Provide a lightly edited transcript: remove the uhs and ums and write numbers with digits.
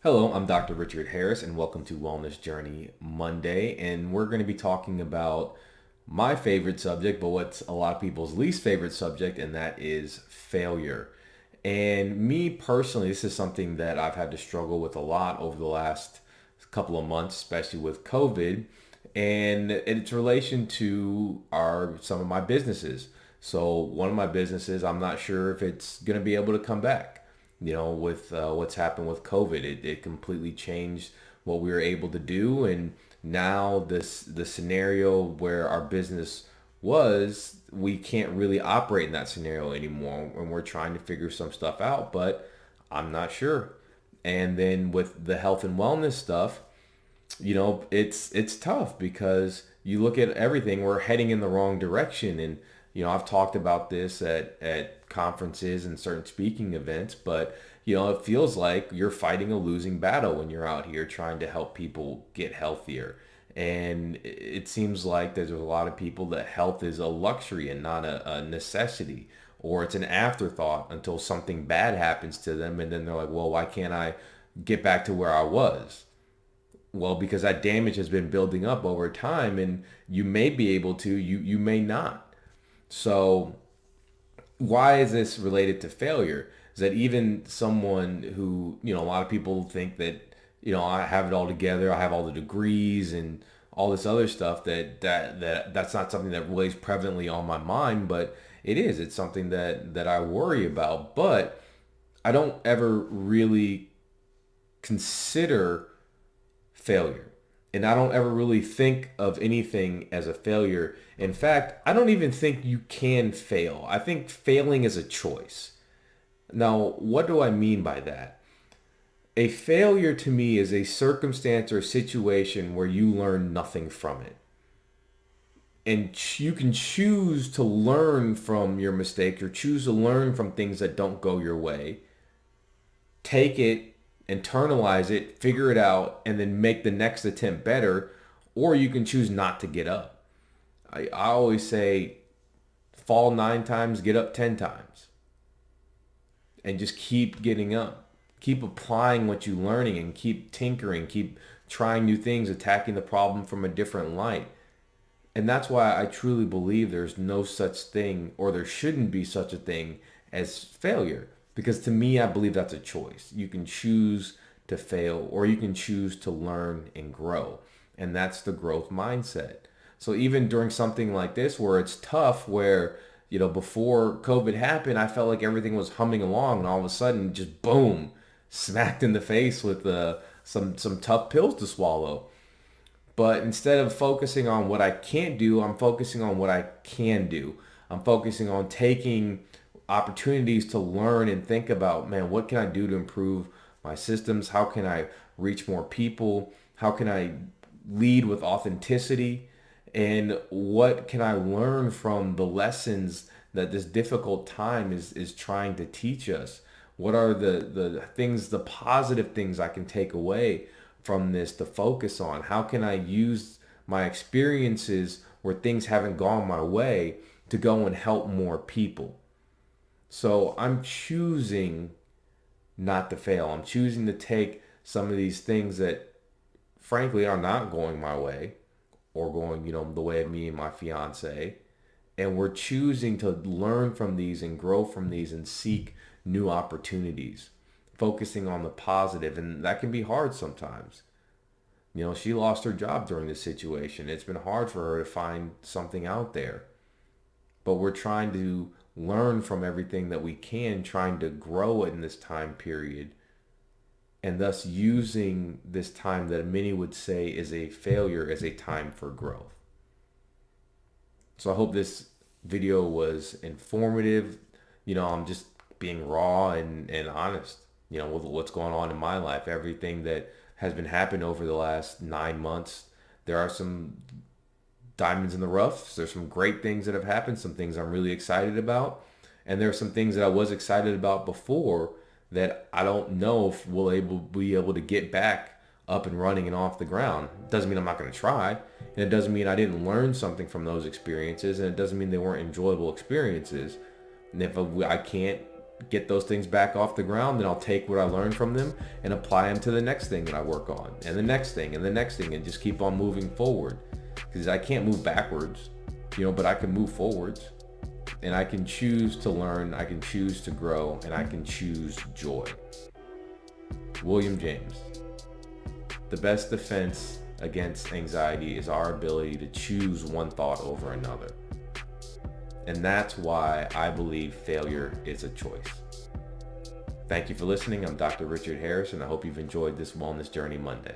Hello, I'm Dr. Richard Harris, and welcome to Wellness Journey Monday. And we're going to be talking about my favorite subject, but what's a lot of people's least favorite subject, and that is failure. And me personally, this is something that I've had to struggle with a lot over the last couple of months, especially with COVID, and it's relation to our some of my businesses. So one of my businesses, I'm not sure if it's going to be able to come back. With what's happened with COVID, it completely changed what we were able to do, and now the scenario where our business was, we can't really operate in that scenario anymore, and we're trying to figure some stuff out, but I'm not sure. And then with the health and wellness stuff, it's tough because you look at everything, we're heading in the wrong direction. And I've talked about this at conferences and certain speaking events, but it feels like you're fighting a losing battle when you're out here trying to help people get healthier. And it seems like there's a lot of people that health is a luxury and not a necessity, or it's an afterthought until something bad happens to them, and then they're like, well, why can't I get back to where I was? Well, because that damage has been building up over time, and you may be able to, you may not. So why is this related to failure? Is that even someone who, a lot of people think that, I have it all together, I have all the degrees and all this other stuff, that's not something that really is prevalently on my mind, but it is. It's something that I worry about, but I don't ever really consider failure. And I don't ever really think of anything as a failure. In fact, I don't even think you can fail. I think failing is a choice. Now, what do I mean by that? A failure to me is a circumstance or situation where you learn nothing from it. And you can choose to learn from your mistakes or choose to learn from things that don't go your way. Take it, internalize it, figure it out, and then make the next attempt better. Or you can choose not to get up. I always say fall 9 times, get up 10 times. And just keep getting up. Keep applying what you're learning and keep tinkering, keep trying new things, attacking the problem from a different light. And that's why I truly believe there's no such thing, or there shouldn't be such a thing as failure. Because to me, I believe that's a choice. You can choose to fail or you can choose to learn and grow. And that's the growth mindset. So even during something like this where it's tough, where, before COVID happened, I felt like everything was humming along, and all of a sudden just boom, smacked in the face with some tough pills to swallow. But instead of focusing on what I can't do, I'm focusing on what I can do. I'm focusing on taking opportunities to learn and think about, man, what can I do to improve my systems? How can I reach more people? How can I lead with authenticity? And what can I learn from the lessons that this difficult time is trying to teach us? What are the things, the positive things I can take away from this to focus on? How can I use my experiences where things haven't gone my way to go and help more people? So I'm choosing not to fail. I'm choosing to take some of these things that frankly are not going my way, or going, the way of me and my fiance. And we're choosing to learn from these and grow from these and seek new opportunities, focusing on the positive. And that can be hard sometimes. She lost her job during this situation. It's been hard for her to find something out there. But we're trying to learn from everything that we can, trying to grow in this time period, and thus using this time that many would say is a failure as a time for growth. So I hope this video was informative. I'm just being raw and honest, with what's going on in my life, everything that has been happening over the last 9 months. There are some diamonds in the rough. There's some great things that have happened, some things I'm really excited about. And there are some things that I was excited about before that I don't know if we'll be able to get back up and running and off the ground. Doesn't mean I'm not going to try. And it doesn't mean I didn't learn something from those experiences. And it doesn't mean they weren't enjoyable experiences. And if I can't get those things back off the ground, then I'll take what I learned from them and apply them to the next thing that I work on, and the next thing, and the next thing, and just keep on moving forward. Because I can't move backwards, but I can move forwards. And I can choose to learn, I can choose to grow, and I can choose joy. William James. The best defense against anxiety is our ability to choose one thought over another. And that's why I believe failure is a choice. Thank you for listening. I'm Dr. Richard Harris, and I hope you've enjoyed this Wellness Journey Monday.